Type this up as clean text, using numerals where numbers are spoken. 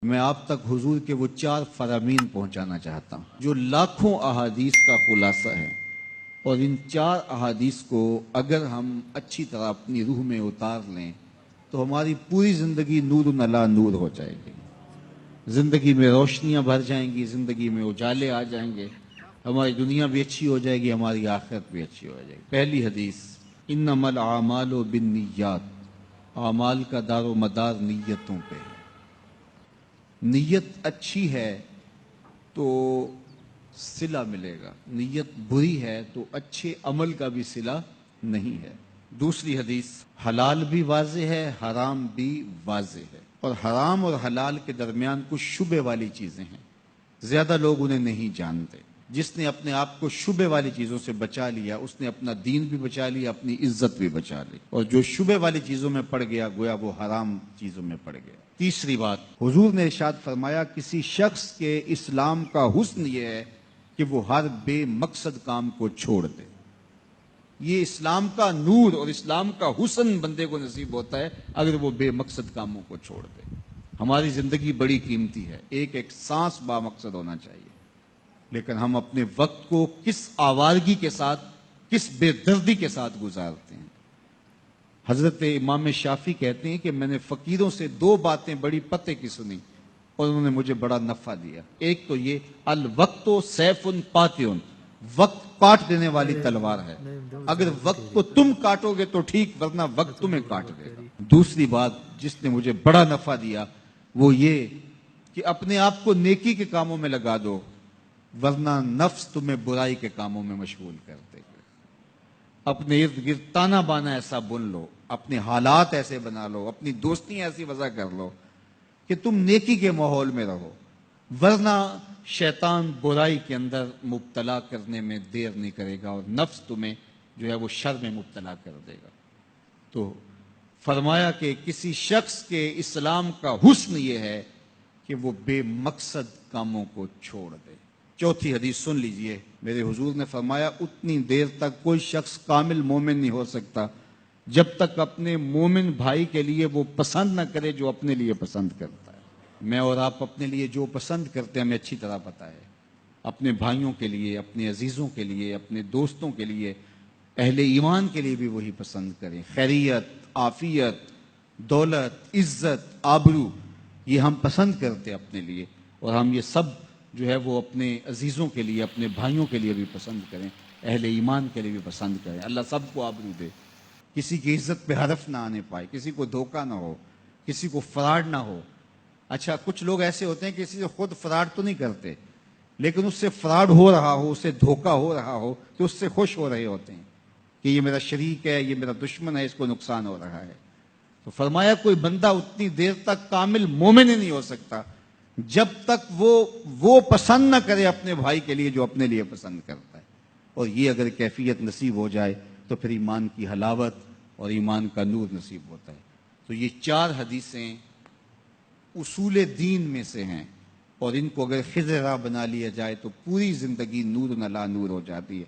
میں آپ تک حضور کے وہ 4 فرامین پہنچانا چاہتا ہوں جو لاکھوں احادیث کا خلاصہ ہے، اور ان 4 احادیث کو اگر ہم اچھی طرح اپنی روح میں اتار لیں تو ہماری پوری زندگی نور علی نور ہو جائے گی، زندگی میں روشنیاں بھر جائیں گی، زندگی میں اجالے آ جائیں گے، ہماری دنیا بھی اچھی ہو جائے گی، ہماری آخرت بھی اچھی ہو جائے گی۔ پہلی حدیث، انما الاعمال بالنیات، اعمال کا دار و مدار نیتوں پہ ہے۔ نیت اچھی ہے تو صلہ ملے گا، نیت بری ہے تو اچھے عمل کا بھی صلہ نہیں ہے۔ دوسری حدیث، حلال بھی واضح ہے، حرام بھی واضح ہے، اور حرام اور حلال کے درمیان کچھ شبہ والی چیزیں ہیں، زیادہ لوگ انہیں نہیں جانتے۔ جس نے اپنے آپ کو شبہ والی چیزوں سے بچا لیا، اس نے اپنا دین بھی بچا لیا، اپنی عزت بھی بچا لی، اور جو شبہ والی چیزوں میں پڑ گیا گویا وہ حرام چیزوں میں پڑ گیا۔ تیسری بات، حضور نے ارشاد فرمایا کسی شخص کے اسلام کا حسن یہ ہے کہ وہ ہر بے مقصد کام کو چھوڑ دے۔ یہ اسلام کا نور اور اسلام کا حسن بندے کو نصیب ہوتا ہے اگر وہ بے مقصد کاموں کو چھوڑ دے۔ ہماری زندگی بڑی قیمتی ہے، ایک ایک سانس با مقصد ہونا چاہیے، لیکن ہم اپنے وقت کو کس آوارگی کے ساتھ، کس بے دردی کے ساتھ گزارتے ہیں۔ حضرت امام شافعی کہتے ہیں کہ میں نے فقیروں سے 2 باتیں بڑی پتے کی سنی اور انہوں نے مجھے بڑا نفع دیا۔ ایک تو یہ، الوقت سیف قاطع، وقت کاٹ دینے والی تلوار ہے، اگر وقت کو تم کاٹو گے تو ٹھیک، ورنہ وقت تمہیں کاٹ دے گا۔ دوسری بات جس نے مجھے بڑا نفع دیا وہ یہ کہ اپنے آپ کو نیکی کے کاموں میں لگا دو، ورنہ نفس تمہیں برائی کے کاموں میں مشغول کر دے گا۔ اپنے ارد گرد تانا بانا ایسا بن لو، اپنے حالات ایسے بنا لو، اپنی دوستی ایسی وضع کر لو کہ تم نیکی کے ماحول میں رہو، ورنہ شیطان برائی کے اندر مبتلا کرنے میں دیر نہیں کرے گا اور نفس تمہیں جو ہے وہ شر میں مبتلا کر دے گا۔ تو فرمایا کہ کسی شخص کے اسلام کا حسن یہ ہے کہ وہ بے مقصد کاموں کو چھوڑ دے۔ چوتھی حدیث سن لیجئے، میرے حضور نے فرمایا اتنی دیر تک کوئی شخص کامل مومن نہیں ہو سکتا جب تک اپنے مومن بھائی کے لیے وہ پسند نہ کرے جو اپنے لیے پسند کرتا ہے۔ میں اور آپ اپنے لیے جو پسند کرتے ہیں ہمیں اچھی طرح پتہ ہے، اپنے بھائیوں کے لیے، اپنے عزیزوں کے لیے، اپنے دوستوں کے لیے، اہل ایمان کے لیے بھی وہی پسند کریں۔ خیریت، عافیت، دولت، عزت، آبرو، یہ ہم پسند کرتے ہیں اپنے لیے، اور ہم یہ سب جو ہے وہ اپنے عزیزوں کے لیے، اپنے بھائیوں کے لیے بھی پسند کریں، اہل ایمان کے لیے بھی پسند کریں۔ اللہ سب کو آبرو دے، کسی کی عزت پہ حرف نہ آنے پائے، کسی کو دھوکہ نہ ہو، کسی کو فراڈ نہ ہو۔ اچھا، کچھ لوگ ایسے ہوتے ہیں کہ کسی سے خود فراڈ تو نہیں کرتے، لیکن اس سے فراڈ ہو رہا ہو، اس سے دھوکہ ہو رہا ہو تو اس سے خوش ہو رہے ہوتے ہیں کہ یہ میرا شریک ہے، یہ میرا دشمن ہے، اس کو نقصان ہو رہا ہے۔ تو فرمایا کوئی بندہ اتنی دیر تک کامل مومن ہی نہیں ہو سکتا جب تک وہ پسند نہ کرے اپنے بھائی کے لیے جو اپنے لیے پسند کرتا ہے، اور یہ اگر کیفیت نصیب ہو جائے تو پھر ایمان کی حلاوت اور ایمان کا نور نصیب ہوتا ہے۔ تو یہ 4 حدیثیں اصول دین میں سے ہیں، اور ان کو اگر خضر راہ بنا لیا جائے تو پوری زندگی نور علی نور ہو جاتی ہے۔